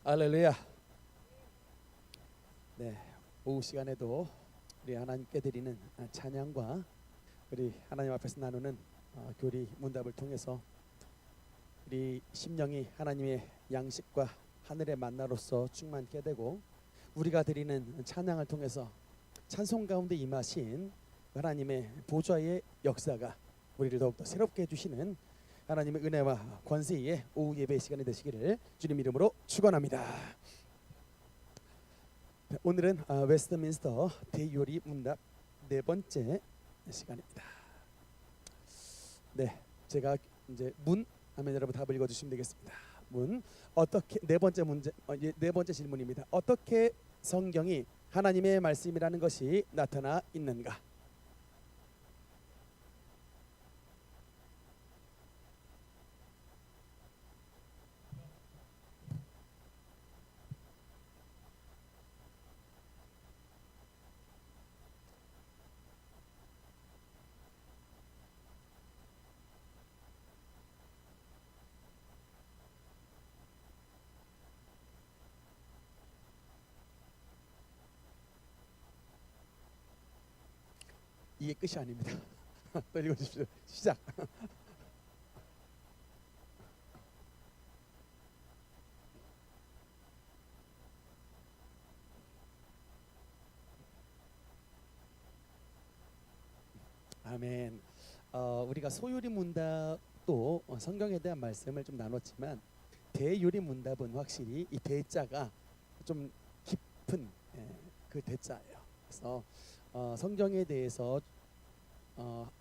할렐루야. 네, 오후 시간에도 우리 하나님께 드리는 찬양과 우리 하나님 앞에서 나누는 교리 문답을 통해서 우리 심령이 하나님의 양식과 하늘의 만나로서 충만케 되고, 우리가 드리는 찬양을 통해서 찬송 가운데 임하신 하나님의 보좌의 역사가 우리를 더욱더 새롭게 해주시는 하나님의 은혜와 권세의 오후 예배 시간이 되시기를 주님 이름으로 축원합니다. 오늘은 웨스트민스터 대요리 문답 네 번째 시간입니다. 네, 제가 이제 문 하면 여러분 답을 읽어주시면 되겠습니다. 문, 어떻게 네 번째 문제, 네 번째 질문입니다. 어떻게 성경이 하나님의 말씀이라는 것이 나타나 있는가? 이게 끝이 아닙니다. 또 읽어주십시오. 시작. 아멘. 우리가 소요리 문답도 성경에 대한 말씀을 좀 나눴지만, 대요리 문답은 확실히 이 대자가 좀 깊은 그 대자예요. 그래서 성경에 대해서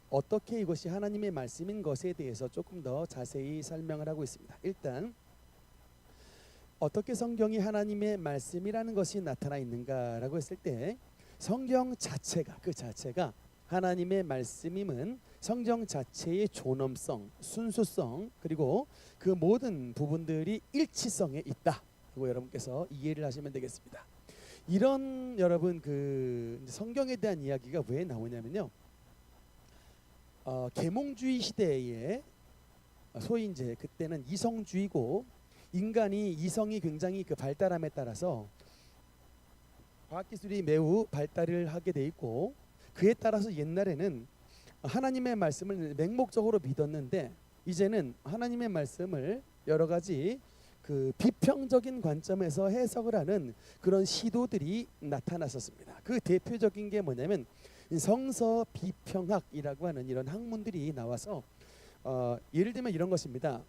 어떻게 이것이 하나님의 말씀인 것에 대해서 조금 더 자세히 설명을 하고 있습니다. 일단 어떻게 성경이 하나님의 말씀이라는 것이 나타나 있는가라고 했을 때, 성경 자체가 그 자체가 하나님의 말씀임은 성경 자체의 존엄성, 순수성, 그리고 그 모든 부분들이 일치성에 있다고 여러분께서 이해를 하시면 되겠습니다. 이런 여러분 그 성경에 대한 이야기가 왜 나오냐면요, 계몽주의 시대에 소위 이제 그때는 이성주의고, 인간이 이성이 굉장히 그 발달함에 따라서 과학기술이 매우 발달을 하게 돼 있고, 그에 따라서 옛날에는 하나님의 말씀을 맹목적으로 믿었는데, 이제는 하나님의 말씀을 여러 가지 그 비평적인 관점에서 해석을 하는 그런 시도들이 나타났었습니다. 그 대표적인 게 뭐냐면 성서 비평학이라고 하는 이런 학문들이 나와서 예를 들면 이런 것입니다.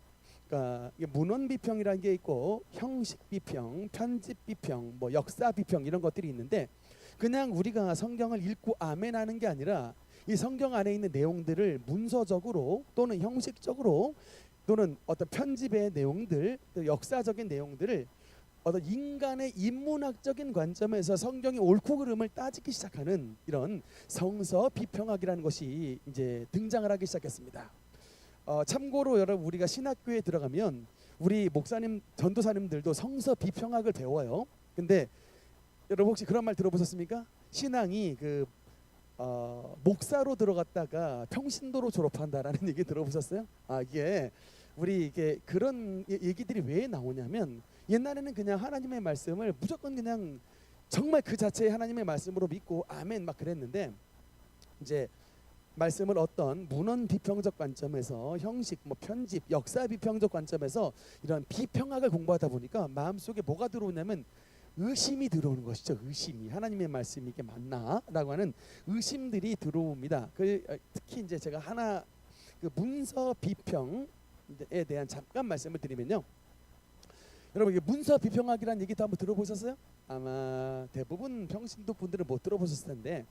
그러니까 문헌 비평이라는 게 있고, 형식 비평, 편집 비평, 뭐 역사 비평, 이런 것들이 있는데, 그냥 우리가 성경을 읽고 아멘하는 게 아니라 이 성경 안에 있는 내용들을 문서적으로 또는 형식적으로 또는 어떤 편집의 내용들, 또 역사적인 내용들을 어떤 인간의 인문학적인 관점에서 성경의 옳고 그름을 따지기 시작하는 이런 성서 비평학이라는 것이 이제 등장을 하기 시작했습니다. 참고로 여러분, 우리가 신학교에 들어가면 우리 목사님, 전도사님들도 성서 비평학을 배워요. 근데 여러분 혹시 그런 말 들어보셨습니까? 신앙이 그 목사로 들어갔다가 평신도로 졸업한다라는 얘기 들어보셨어요? 이게 우리 이게 그런 얘기들이 왜 나오냐면, 옛날에는 그냥 하나님의 말씀을 무조건 그냥 정말 그 자체의 하나님의 말씀으로 믿고 아멘 막 그랬는데, 이제 말씀을 어떤 문헌 비평적 관점에서, 형식, 뭐 편집, 역사 비평적 관점에서 이런 비평학을 공부하다 보니까 마음속에 뭐가 들어오냐면 의심이 들어오는 것이죠. 의심이 하나님의 말씀이 이게 맞나라고 하는 의심들이 들어옵니다. 특히 이제 제가 하나 그 문서 비평에 대한 잠깐 말씀을 드리면요, 여러분 이게 문서 비평학이라는 얘기도 한번 들어보셨어요? 아마 대부분 평신도 분들은 못 들어보셨을 텐데,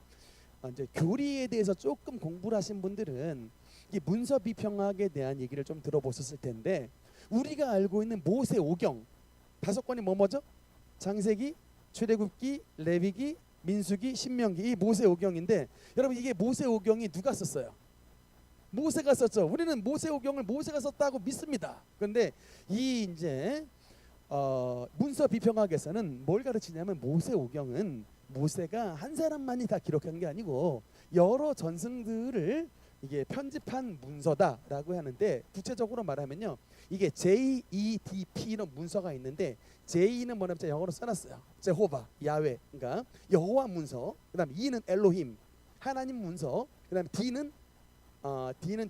이제 교리에 대해서 조금 공부를 하신 분들은 이 문서 비평학에 대한 얘기를 좀 들어보셨을 텐데, 우리가 알고 있는 모세오경 5권이 뭐죠? 창세기, 출애굽기, 레위기, 민수기, 신명기, 이 모세오경인데, 여러분 이게 모세오경이 누가 썼어요? 모세가 썼죠. 우리는 모세오경을 모세가 썼다고 믿습니다. 그런데 이 이제 문서 비평학에서는 뭘 가르치냐면, 모세오경은 모세가 한 사람만이 다 기록한 게 아니고 여러 전승들을 이게 편집한 문서다라고 하는데 구체적으로 말하면요, 이게 JEDP는 문서가 있는데 J는 뭐냐면 제가 영어로 써놨어요. 제호바, 야훼, 그러니까 여호와 문서. 그다음 E는 엘로힘, 하나님 문서. 그다음 D는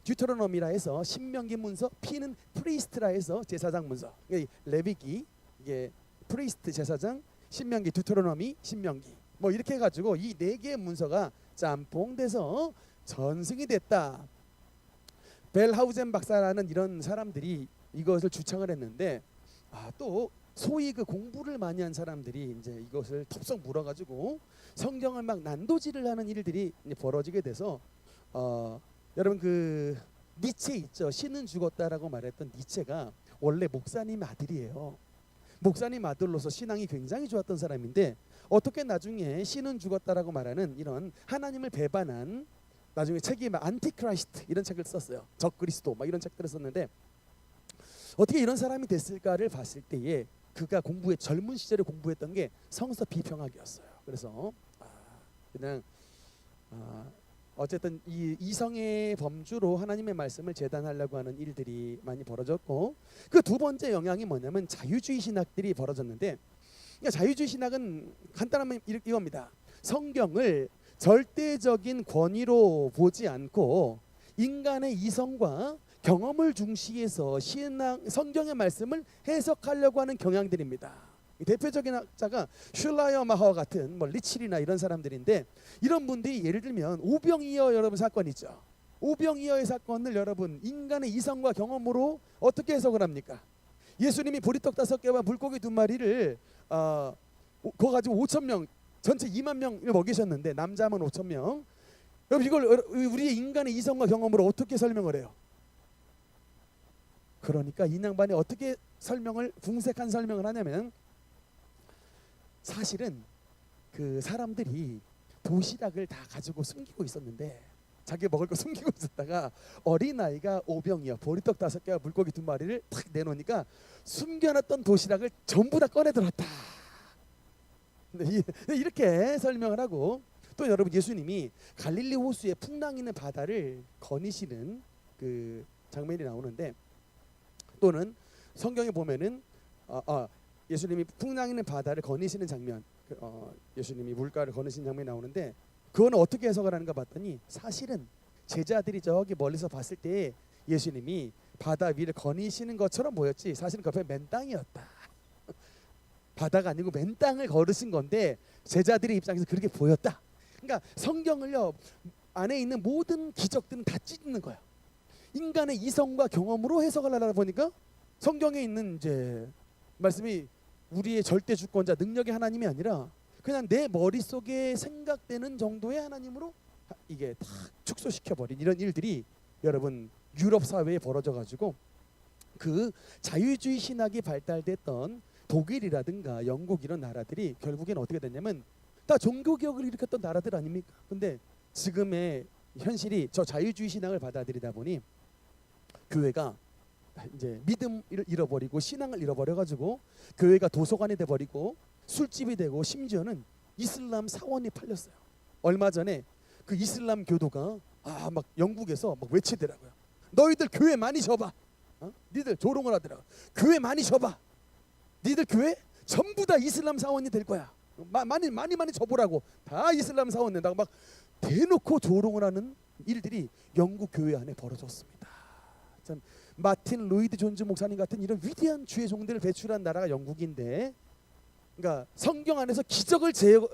듀테로노미라 해서 신명기 문서, P는 프리스트라 해서 제사장 문서. 레위기, 이게 프리스트 제사장, 신명기, 듀테로노미, 신명기. 뭐 이렇게 해가지고 이 네 개의 문서가 짬뽕돼서 전승이 됐다. 벨하우젠 박사라는 이런 사람들이 이것을 주창을 했는데, 또 소위 그 공부를 많이 한 사람들이 이제 이것을 덥석 물어가지고 성경을 막 난도질을 하는 일들이 이제 벌어지게 돼서 여러분 그 니체 있죠. 신은 죽었다라고 말했던 니체가 원래 목사님 아들이에요. 목사님 아들로서 신앙이 굉장히 좋았던 사람인데 어떻게 나중에 신은 죽었다라고 말하는 이런 하나님을 배반한 나중에 책이 막 안티크라이스트 이런 책을 썼어요. 적그리스도 막 이런 책들을 썼는데 어떻게 이런 사람이 됐을까를 봤을 때에 그가 젊은 시절에 공부했던 게 성서 비평학이었어요. 그래서 그냥 어쨌든 이 이성의 범주로 하나님의 말씀을 재단하려고 하는 일들이 많이 벌어졌고, 그 두 번째 영향이 뭐냐면 자유주의 신학들이 벌어졌는데, 그러니까 자유주의 신학은 간단하면 이겁니다. 성경을 절대적인 권위로 보지 않고 인간의 이성과 경험을 중시해서 성경의 말씀을 해석하려고 하는 경향들입니다. 대표적인 학자가 슐라이어마허 같은 리칠이나 이런 사람들인데, 이런 분들이 예를 들면 오병이어 여러분 사건 있죠. 오병이어의 사건을 여러분 인간의 이성과 경험으로 어떻게 해석을 합니까? 예수님이 보리떡 5개와 물고기 2마리를 그거 가지고 5천 명, 전체 2만 명을 먹이셨는데 남자만 5천 명. 여러분 이걸 우리의 인간의 이성과 경험으로 어떻게 설명을 해요? 그러니까 이 양반이 어떻게 궁색한 설명을 하냐면, 사실은 그 사람들이 도시락을 다 가지고 숨기고 있었는데, 자기 먹을 거 숨기고 있었다가 어린아이가 오병이어 보리떡 5개와 물고기 2마리를 탁 내놓으니까 숨겨놨던 도시락을 전부 다 꺼내 들었다. 이렇게 설명을 하고, 또 여러분 예수님이 갈릴리 호수에 풍랑이는 바다를 거니시는 그 장면이 나오는데, 또는 성경에 보면은 예수님이 풍랑이는 바다를 거니시는 장면, 예수님이 물가를 거니시는 장면이 나오는데, 그거는 어떻게 해석을 하는가 봤더니 사실은 제자들이 저기 멀리서 봤을 때 예수님이 바다 위를 거니시는 것처럼 보였지 사실은 그 옆에 맨 땅이었다. 바다가 아니고 맨 땅을 걸으신 건데 제자들의 입장에서 그렇게 보였다. 그러니까 성경을요, 안에 있는 모든 기적들은 다 찢는 거야. 인간의 이성과 경험으로 해석을 하려다 보니까 성경에 있는 이제 말씀이 우리의 절대 주권자 능력의 하나님이 아니라 그냥 내 머릿속에 생각되는 정도의 하나님으로 이게 다 축소시켜버린 이런 일들이 여러분 유럽 사회에 벌어져가지고, 그 자유주의 신학이 발달됐던 독일이라든가 영국 이런 나라들이 결국엔 어떻게 됐냐면 다 종교개혁을 일으켰던 나라들 아닙니까? 근데 지금의 현실이 저 자유주의 신앙을 받아들이다 보니 교회가 이제 믿음을 잃어버리고 신앙을 잃어버려가지고 교회가 도서관이 돼버리고 술집이 되고 심지어는 이슬람 사원이 팔렸어요. 얼마 전에 그 이슬람 교도가 막 영국에서 막 외치더라고요. 너희들 교회 많이 접어. 니들 조롱을 하더라고. 교회 많이 접어. 니들 교회 전부 다 이슬람 사원이 될 거야. 많이 접으라고. 다 이슬람 사원 낸다고 막 대놓고 조롱을 하는 일들이 영국 교회 안에 벌어졌습니다. 참 마틴 로이드 존즈 목사님 같은 이런 위대한 주의 종들을 배출한 나라가 영국인데, 그러니까 성경 안에서 기적을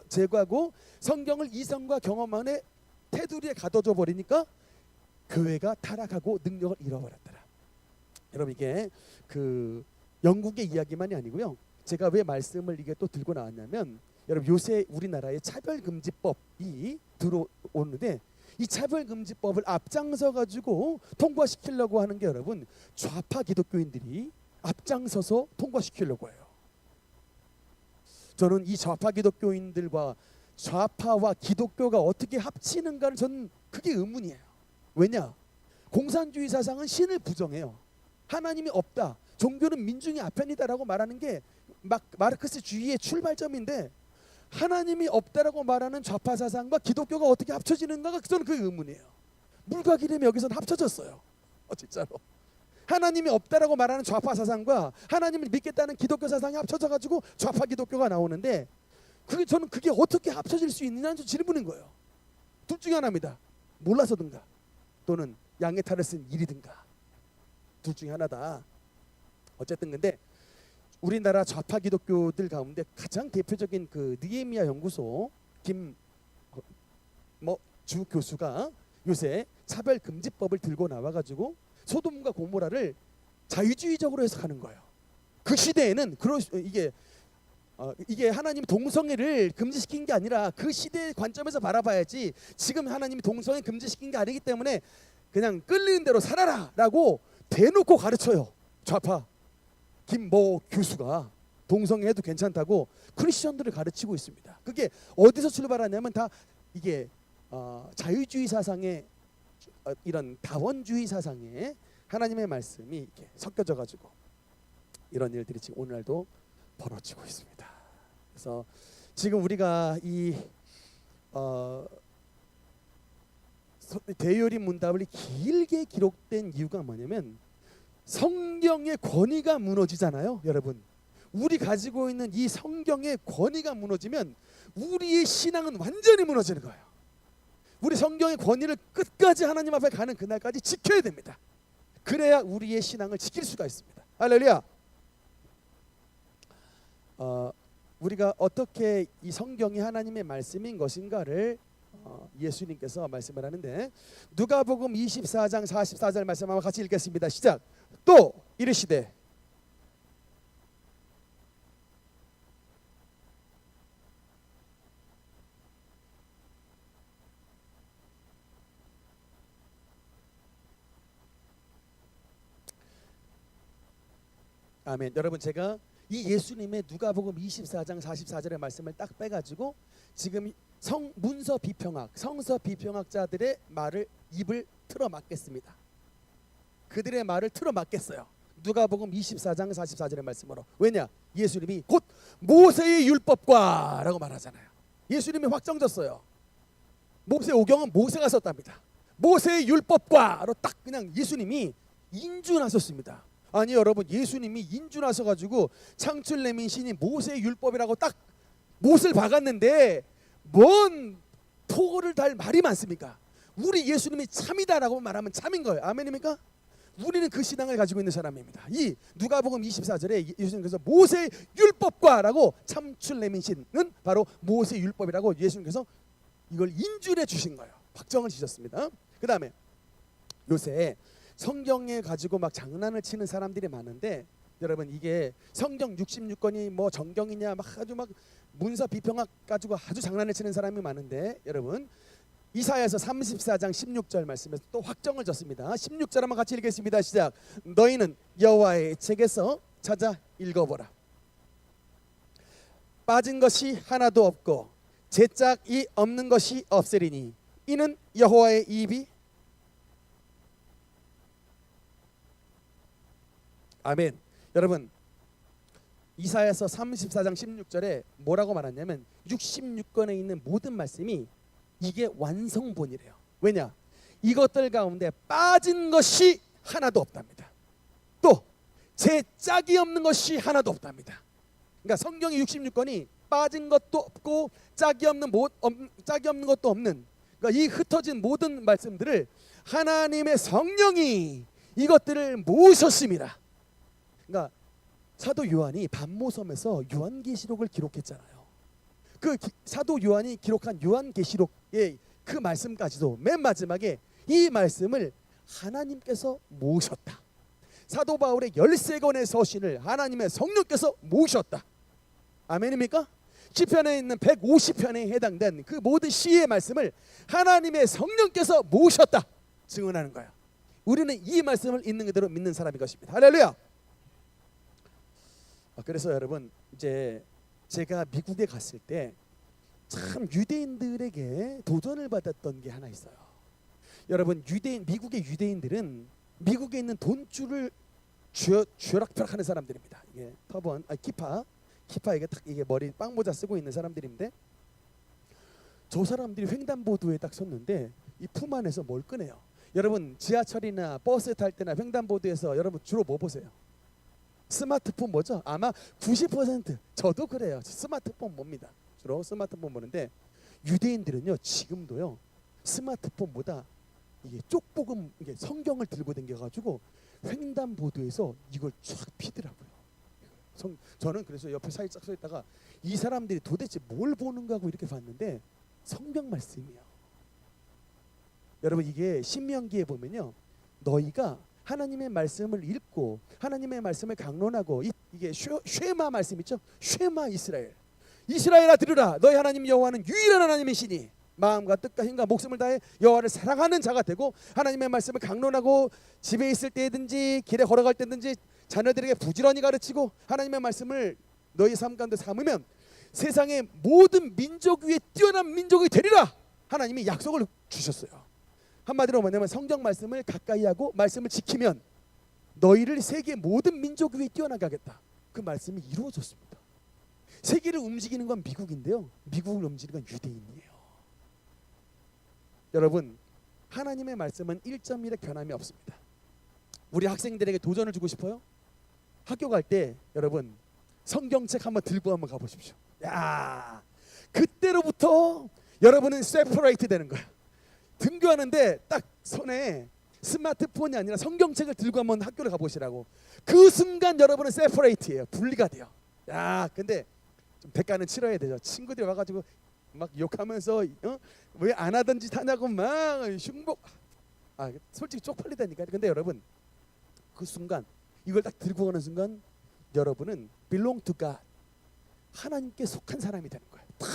제거하고 성경을 이성과 경험 안에 테두리에 가둬줘 버리니까 교회가 타락하고 능력을 잃어버렸더라. 여러분 이게 그 영국의 이야기만이 아니고요. 제가 왜 말씀을 이게 또 들고 나왔냐면, 여러분 요새 우리나라에 차별금지법이 들어오는데 이 차별금지법을 앞장서 가지고 통과시키려고 하는 게 여러분 좌파 기독교인들이 앞장서서 통과시키려고 해요. 저는 이 좌파 기독교인들과 좌파와 기독교가 어떻게 합치는가를 저는 그게 의문이에요. 왜냐? 공산주의 사상은 신을 부정해요. 하나님이 없다. 종교는 민중의 아편이다라고 말하는 게 마르크스주의의 출발점인데, 하나님이 없다라고 말하는 좌파 사상과 기독교가 어떻게 합쳐지는가가 저는 그게 의문이에요. 물과 기름이 여기서는 합쳐졌어요. 진짜로. 하나님이 없다라고 말하는 좌파 사상과 하나님을 믿겠다는 기독교 사상이 합쳐져 가지고 좌파 기독교가 나오는데, 저는 그게 어떻게 합쳐질 수 있느냐는 질문인 거예요. 둘 중에 하나입니다. 몰라서든가 또는 양의 탈을 쓴 일이든가, 둘 중에 하나다. 어쨌든 근데 우리나라 좌파 기독교들 가운데 가장 대표적인 그 느헤미야 연구소 김주 교수가 요새 차별금지법을 들고 나와가지고 소돔과 고모라를 자유주의적으로 해석하는 거예요. 그 시대에는 이게 하나님이 동성애를 금지시킨 게 아니라 그 시대의 관점에서 바라봐야지, 지금 하나님이 동성애 금지시킨 게 아니기 때문에 그냥 끌리는 대로 살아라라고 대놓고 가르쳐요. 좌파 김모 교수가 동성애해도 괜찮다고 크리스천들을 가르치고 있습니다. 그게 어디서 출발하냐면 다 이게 자유주의 사상의 이런 다원주의 사상에 하나님의 말씀이 이렇게 섞여져 가지고 이런 일들이 지금 오늘날도 벌어지고 있습니다. 그래서 지금 우리가 이 대요리 문답을 길게 기록된 이유가 뭐냐면, 성경의 권위가 무너지잖아요. 여러분, 우리 가지고 있는 이 성경의 권위가 무너지면 우리의 신앙은 완전히 무너지는 거예요. 우리 성경의 권위를 끝까지 하나님 앞에 가는 그날까지 지켜야 됩니다. 그래야 우리의 신앙을 지킬 수가 있습니다. 할렐루야. 우리가 어떻게 이 성경이 하나님의 말씀인 것인가를 예수님께서 말씀을 하는데, 누가복음 24장 44절 말씀 한번 같이 읽겠습니다. 시작. 또 이르시되 아멘. 여러분, 제가 이 예수님의 누가복음 24장 44절의 말씀을 딱 빼가지고 지금 문서 비평학, 성서 비평학자들의 말을 입을 틀어 막겠습니다. 그들의 말을 틀어 막겠어요. 누가복음 24장 44절의 말씀으로. 왜냐? 예수님이 곧 모세의 율법과 라고 말하잖아요. 예수님이 확정졌어요. 모세 오경은 모세가 썼답니다. 모세의 율법과로 딱 그냥 예수님이 인준하셨습니다. 아니 여러분, 예수님이 인준하셔가지고 창출내민 신이 모세의 율법이라고 딱 못을 박았는데 뭔 포고를 달 말이 많습니까? 우리 예수님이 참이다라고 말하면 참인 거예요. 아멘입니까? 우리는 그 신앙을 가지고 있는 사람입니다. 이 누가복음 24절에 예수님께서 모세의 율법과라고, 창출내민 신은 바로 모세의 율법이라고 예수님께서 이걸 인준해 주신 거예요. 확정을 지셨습니다. 그 다음에 요새 성경에 가지고 막 장난을 치는 사람들이 많은데, 여러분 이게 성경 66권이 뭐 정경이냐 막 아주 막 문서 비평학 가지고 아주 장난을 치는 사람이 많은데, 여러분 이사야서 34장 16절 말씀에서 또 확정을 졌습니다. 16절 한번 같이 읽겠습니다. 시작. 너희는 여호와의 책에서 찾아 읽어보라. 빠진 것이 하나도 없고 제짝이 없는 것이 없으리니 이는 여호와의 입이 아멘. 여러분 이사야서 34장 16절에 뭐라고 말하냐면 66권에 있는 모든 말씀이 이게 완성본이래요. 왜냐? 이것들 가운데 빠진 것이 하나도 없답니다. 또 제 짝이 없는 것이 하나도 없답니다. 그러니까 성경의 66권이 빠진 것도 없고 짝이 없는 것도 없는, 그러니까 이 흩어진 모든 말씀들을 하나님의 성령이 이것들을 모으셨습니다. 그러니까 사도 요한이 반모섬에서 요한계시록을 기록했잖아요. 그 사도 요한이 기록한 요한계시록의 그 말씀까지도 맨 마지막에 이 말씀을 하나님께서 모으셨다. 사도 바울의 13권의 서신을 하나님의 성령께서 모으셨다. 아멘입니까? 시편에 있는 150편에 해당된 그 모든 시의 말씀을 하나님의 성령께서 모으셨다 증언하는 거예요. 우리는 이 말씀을 있는 그대로 믿는 사람인 것입니다. 할렐루야. 그래서 여러분, 이제 제가 미국에 갔을 때 참 유대인들에게 도전을 받았던 게 하나 있어요. 여러분, 미국의 유대인들은 미국에 있는 돈줄을 쥐어락펴락하는 사람들입니다. 이게 터번, 키파 이게 딱 이게 머리 빵모자 쓰고 있는 사람들인데, 저 사람들이 횡단보도에 딱 섰는데 이 품 안에서 뭘 꺼내요? 여러분 지하철이나 버스 탈 때나 횡단보도에서 여러분 주로 뭐 보세요? 스마트폰 뭐죠? 아마 90% 저도 그래요. 스마트폰 봅니다. 주로 스마트폰 보는데 유대인들은요 지금도요 스마트폰보다 이게 쪽복음 이게 성경을 들고 다녀가지고 횡단보도에서 이걸 쫙 피더라고요. 저는 그래서 옆에 살짝 서 있다가 이 사람들이 도대체 뭘 보는가 하고 이렇게 봤는데 성경 말씀이에요. 여러분 이게 신명기에 보면요 너희가 하나님의 말씀을 읽고 하나님의 말씀을 강론하고 이게 쉐마 말씀 있죠? 쉐마 이스라엘아 들으라 너희 하나님 여호와는 유일한 하나님이시니 마음과 뜻과 힘과 목숨을 다해 여호와를 사랑하는 자가 되고 하나님의 말씀을 강론하고 집에 있을 때든지 길에 걸어갈 때든지 자녀들에게 부지런히 가르치고 하나님의 말씀을 너희 삶 가운데 삼으면 세상의 모든 민족 위에 뛰어난 민족이 되리라 하나님이 약속을 주셨어요. 한마디로 뭐냐면 성경 말씀을 가까이 하고 말씀을 지키면 너희를 세계 모든 민족 위에 뛰어나게 하겠다. 그 말씀이 이루어졌습니다. 세계를 움직이는 건 미국인데요 미국을 움직이는 건 유대인이에요. 여러분 하나님의 말씀은 1.1의 변함이 없습니다. 우리 학생들에게 도전을 주고 싶어요? 학교 갈 때 여러분 성경책 한번 들고 한번 가보십시오. 야 그때로부터 여러분은 세퍼레이트 되는 거야. 등교하는데 딱 손에 스마트폰이 아니라 성경책을 들고 한번 학교를 가보시라고. 그 순간 여러분은 세퍼레이트예요. 분리가 돼요. 야 근데 좀 대가는 치러야 되죠. 친구들이 와가지고 막 욕하면서 왜 안 하던 짓 하냐고 막 흉복 솔직히 쪽팔리다니까. 근데 여러분 그 순간 이걸 딱 들고 가는 순간 여러분은 belong to God 하나님께 속한 사람이 되는 거예요. 딱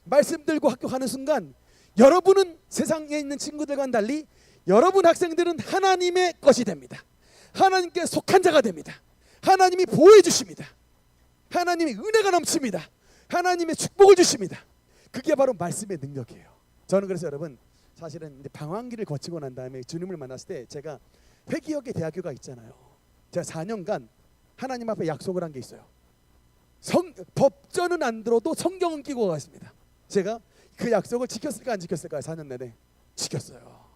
말씀 들고 학교 가는 순간 여러분은 세상에 있는 친구들과는 달리 여러분 학생들은 하나님의 것이 됩니다. 하나님께 속한 자가 됩니다. 하나님이 보호해 주십니다. 하나님의 은혜가 넘칩니다. 하나님의 축복을 주십니다. 그게 바로 말씀의 능력이에요. 저는 그래서 여러분 사실은 이제 방황기를 거치고 난 다음에 주님을 만났을 때 제가 회기역의 대학교가 있잖아요. 제가 4년간 하나님 앞에 약속을 한 게 있어요. 법전은 안 들어도 성경은 끼고 가겠습니다. 제가 그 약속을 지켰을까 안 지켰을까요? 4년 내내 지켰어요.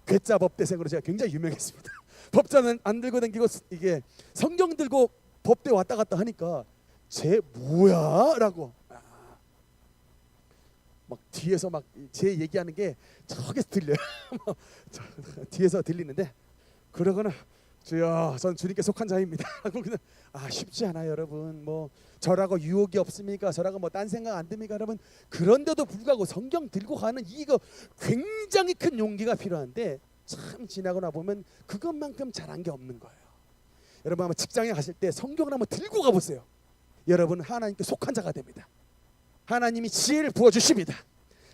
괴짜 법대생으로 제가 굉장히 유명했습니다. 법전은 안 들고 다니고 이게 성경 들고 법대 왔다 갔다 하니까 쟤 뭐야? 라고 막 뒤에서 막 제 얘기하는 게 저기서 들려요. 뒤에서 들리는데 그러거나 주여 전 주님께 속한 자입니다. 하고 그냥 쉽지 않아요 여러분. 뭐 저라고 유혹이 없습니까? 저라고 뭐 딴 생각 안 듭니까? 여러분 그런데도 불구하고 성경 들고 가는 이거 굉장히 큰 용기가 필요한데 참 지나고 나 보면 그것만큼 잘한 게 없는 거예요. 여러분 한번 직장에 가실 때 성경을 한번 들고 가보세요. 여러분은 하나님께 속한 자가 됩니다. 하나님이 지혜를 부어주십니다.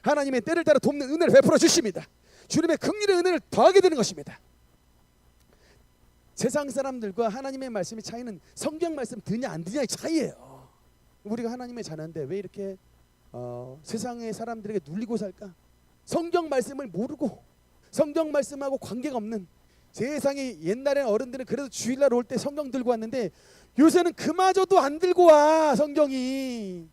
하나님의 때를 따라 돕는 은혜를 베풀어 주십니다. 주님의 긍휼의 은혜를 더하게 되는 것입니다. 세상 사람들과 하나님의 말씀의 차이는 성경 말씀 드냐 안 드냐의 차이예요. 우리가 하나님의 자녀인데 왜 이렇게 세상의 사람들에게 눌리고 살까? 성경 말씀을 모르고 성경 말씀하고 관계가 없는 세상에 옛날에 어른들은 그래도 주일날 올 때 성경 들고 왔는데 요새는 그마저도 안 들고 와. 성경이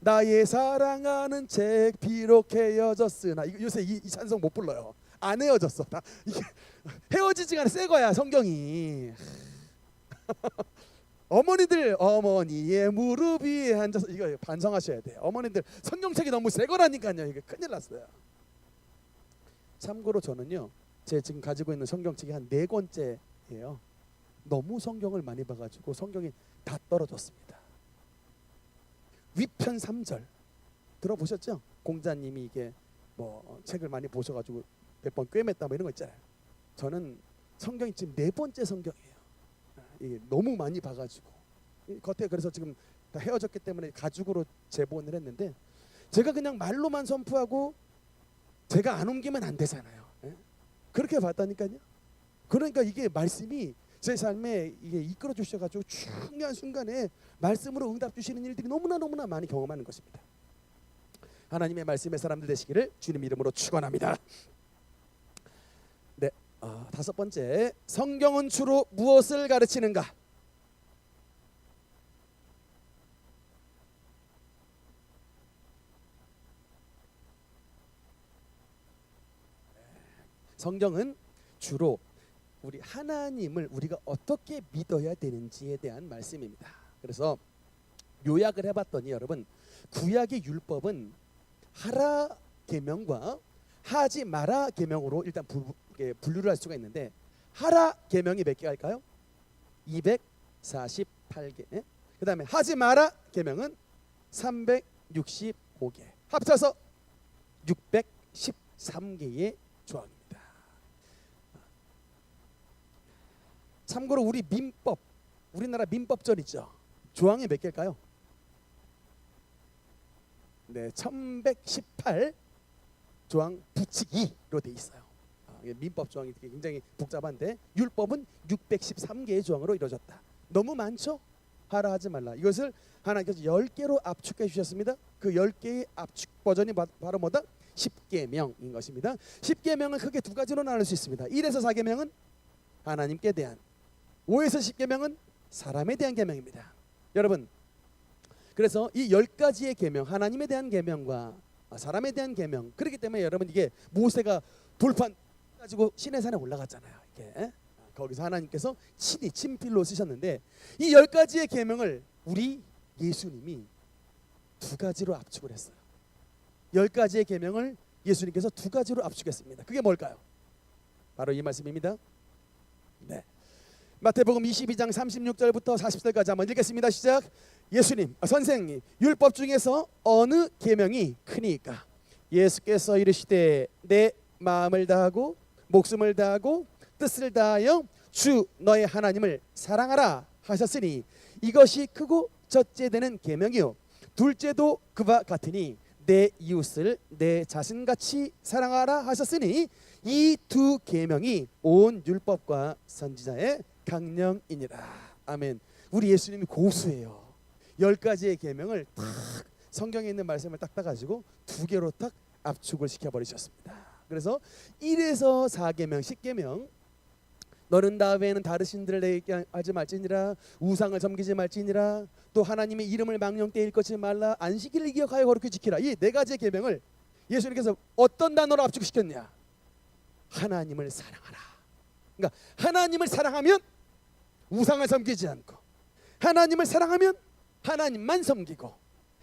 나의 사랑하는 책 비록 헤어졌으나 요새 이 찬송 못 불러요. 안 헤어졌어. 다 이게 헤어지지가 않아. 새 거야 성경이. 어머니들 어머니의 무릎 위에 앉아서 이거 반성하셔야 돼요. 어머니들 성경책이 너무 새 거라니까요. 이게 큰일 났어요. 참고로 저는요 제 지금 가지고 있는 성경책이 한 4권째예요. 너무 성경을 많이 봐가지고 성경이 다 떨어졌습니다. 위편 3절 들어보셨죠? 공자님이 이게 뭐 책을 많이 보셔가지고 몇 번 꿰맸다 뭐 이런 거 있잖아요. 저는 성경이 지금 4번째 성경이에요. 이게 너무 많이 봐가지고 겉에 그래서 지금 다 헤어졌기 때문에 가죽으로 재본을 했는데 제가 그냥 말로만 선포하고 제가 안 옮기면 안 되잖아요. 그렇게 봤다니까요. 그러니까 이게 말씀이 제 삶에 이게 이끌어 주셔가지고 중요한 순간에 말씀으로 응답 주시는 일들이 너무나 많이 경험하는 것입니다. 하나님의 말씀의 사람들 되시기를 주님 이름으로 축원합니다. 네, 5번째 성경은 주로 무엇을 가르치는가? 성경은 주로 우리 하나님을 우리가 어떻게 믿어야 되는지에 대한 말씀입니다. 그래서 요약을 해봤더니 여러분, 구약의 율법은 하라 계명과 하지 마라 계명으로 일단 분류를 할 수가 있는데, 하라 계명이 몇 개일까요? 248개. 그 다음에 하지 마라 계명은 365개. 합쳐서 613개의 조항입니다. 참고로 우리 민법, 우리나라 민법전 있죠. 조항이 몇 개일까요? 네, 1118 조항 부칙2로 돼 있어요. 민법 조항이 굉장히 복잡한데 율법은 613개의 조항으로 이루어졌다. 너무 많죠? 하라 하지 말라. 이것을 하나님께서 10개로 압축해 주셨습니다. 그 10개의 압축 버전이 바로 뭐다? 10계명인 것입니다. 10계명은 크게 두 가지로 나눌 수 있습니다. 1에서 4계명은 하나님께 대한, 5에서 10계명은 사람에 대한 계명입니다. 여러분, 그래서 이 10가지의 계명, 하나님에 대한 계명과 사람에 대한 계명, 그렇기 때문에 여러분 이게 모세가 돌판 가지고 시내산에 올라갔잖아요. 이렇게 거기서 하나님께서 친히 친필로 쓰셨는데, 이 10가지의 계명을 우리 예수님이 두 가지로 압축을 했어요. 10가지의 계명을 예수님께서 두 가지로 압축했습니다. 그게 뭘까요? 바로 이 말씀입니다. 네, 마태복음 22장 36절부터 40절까지 한번 읽겠습니다. 시작. 예수님, 선생님, 율법 중에서 어느 계명이 크니까? 예수께서 이르시되 내 마음을 다하고 목숨을 다하고 뜻을 다하여 주 너의 하나님을 사랑하라 하셨으니 이것이 크고 첫째 되는 계명이요, 둘째도 그와 같으니 내 이웃을 내 자신같이 사랑하라 하셨으니 이 두 계명이 온 율법과 선지자의 강령이니라. 아멘. 우리 예수님이 고수예요. 10가지의 계명을 딱 성경에 있는 말씀을 딱 따가지고 두 개로 딱 압축을 시켜버리셨습니다. 그래서 1에서 4계명, 10계명, 너는 나 외에는 다른 신들을 내게 하지 말지니라, 우상을 섬기지 말지니라, 또 하나님의 이름을 망령되이 일컫지 말라, 안식일을 기억하여 거룩히 지키라. 이 4가지의 계명을 예수님께서 어떤 단어로 압축시켰냐? 하나님을 사랑하라. 그러니까 하나님을 사랑하면 우상을 섬기지 않고, 하나님을 사랑하면 하나님만 섬기고,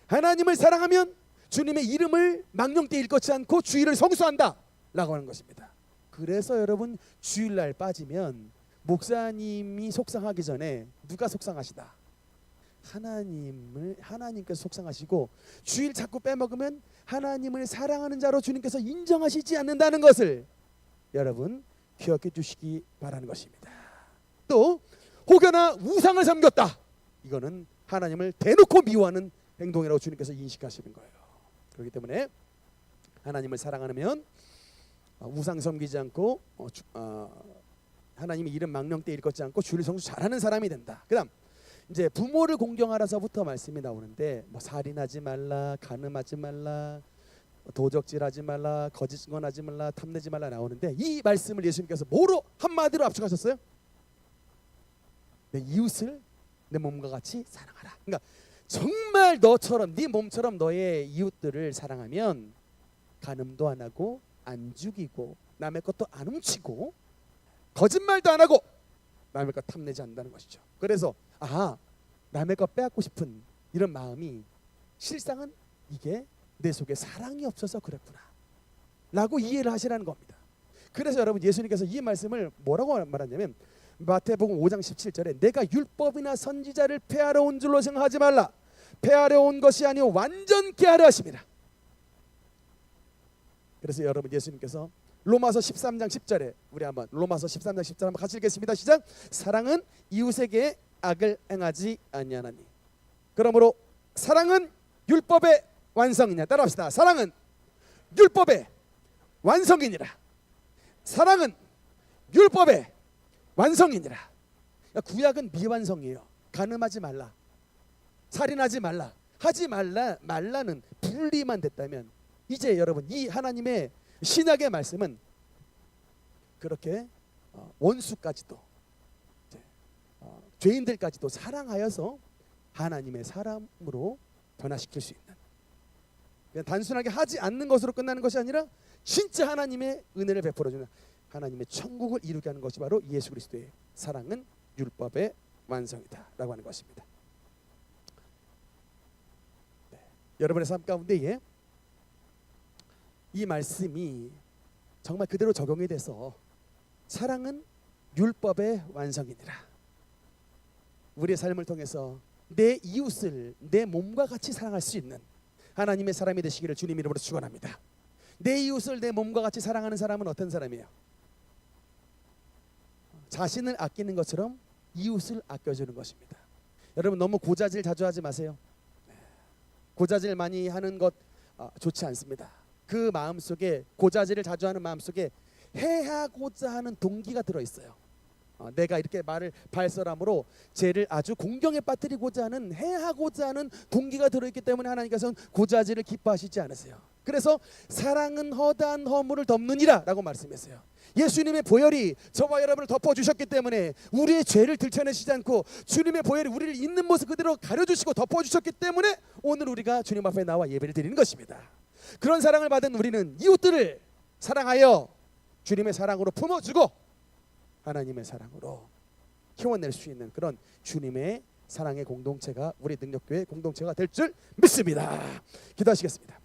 하나님을 사랑하면 주님의 이름을 망령되이 일컫지 않고 주일을 성수한다 라고 하는 것입니다. 그래서 여러분, 주일날 빠지면 목사님이 속상하기 전에 누가 속상하시다? 하나님께서 속상하시고, 주일 자꾸 빼먹으면 하나님을 사랑하는 자로 주님께서 인정하시지 않는다는 것을 여러분 기억해 주시기 바라는 것입니다. 또 혹여나 우상을 섬겼다, 이거는 하나님을 대놓고 미워하는 행동이라고 주님께서 인식하시는 거예요. 그렇기 때문에 하나님을 사랑하면 우상 섬기지 않고 하나님의 이름 망령되이 일컫지 않고 주를 성수 잘하는 사람이 된다. 그다음 이제 부모를 공경하라서부터 말씀이 나오는데, 뭐 살인하지 말라, 간음하지 말라, 도적질하지 말라, 거짓 증언하지 말라, 탐내지 말라 나오는데, 이 말씀을 예수님께서 뭐로 한마디로 압축하셨어요? 내 이웃을 내 몸과 같이 사랑하라. 그러니까 정말 너처럼, 네 몸처럼 너의 이웃들을 사랑하면 간음도 안 하고 안 죽이고 남의 것도 안 훔치고 거짓말도 안 하고 남의 것 탐내지 않는다는 것이죠. 그래서 남의 것 빼앗고 싶은 이런 마음이 실상은 이게 내 속에 사랑이 없어서 그랬구나 라고 이해를 하시라는 겁니다. 그래서 여러분, 예수님께서 이 말씀을 뭐라고 말하냐면, 마태복음 5장 17절에 내가 율법이나 선지자를 폐하러 온 줄로 생각하지 말라. 폐하려 온 것이 아니오 완전케 하려 하심이라. 그래서 여러분, 예수님께서 로마서 13장 10절에, 우리 한번 로마서 13장 10절 한번 같이 읽겠습니다. 시작. 사랑은 이웃에게 악을 행하지 아니하나니. 그러므로 사랑은 율법의 완성이냐. 따라합시다. 사랑은 율법의 완성이니라. 사랑은 율법의 완성이니라. 구약은 미완성이에요. 간음하지 말라, 살인하지 말라, 하지 말라는 분리만 됐다면, 이제 여러분 이 하나님의 신약의 말씀은 그렇게 원수까지도 죄인들까지도 사랑하여서 하나님의 사람으로 변화시킬 수 있는, 그냥 단순하게 하지 않는 것으로 끝나는 것이 아니라 진짜 하나님의 은혜를 베풀어주는, 하나님의 천국을 이루게 하는 것이 바로 예수 그리스도의 사랑은 율법의 완성이다라고 하는 것입니다. 네. 여러분의 삶 가운데에 이 말씀이 정말 그대로 적용이 돼서 사랑은 율법의 완성이니라. 우리의 삶을 통해서 내 이웃을 내 몸과 같이 사랑할 수 있는 하나님의 사람이 되시기를 주님 이름으로 축원합니다. 내 이웃을 내 몸과 같이 사랑하는 사람은 어떤 사람이에요? 자신을 아끼는 것처럼 이웃을 아껴주는 것입니다. 여러분 너무 고자질 자주 하지 마세요. 고자질 많이 하는 것 좋지 않습니다. 그 마음속에 고자질을 자주 하는 마음속에 해하고자 하는 동기가 들어있어요. 내가 이렇게 말을 발설함으로 쟤를 아주 공경에 빠뜨리고자 하는 해하고자 하는 동기가 들어있기 때문에 하나님께서는 고자질을 기뻐하시지 않으세요. 그래서 사랑은 허다한 허물을 덮느니라 라고 말씀했어요. 예수님의 보혈이 저와 여러분을 덮어주셨기 때문에 우리의 죄를 들춰내시지 않고 주님의 보혈이 우리를 있는 모습 그대로 가려주시고 덮어주셨기 때문에 오늘 우리가 주님 앞에 나와 예배를 드리는 것입니다. 그런 사랑을 받은 우리는 이웃들을 사랑하여 주님의 사랑으로 품어주고 하나님의 사랑으로 키워낼 수 있는 그런 주님의 사랑의 공동체가 우리 능력교회 공동체가 될 줄 믿습니다. 기도하시겠습니다.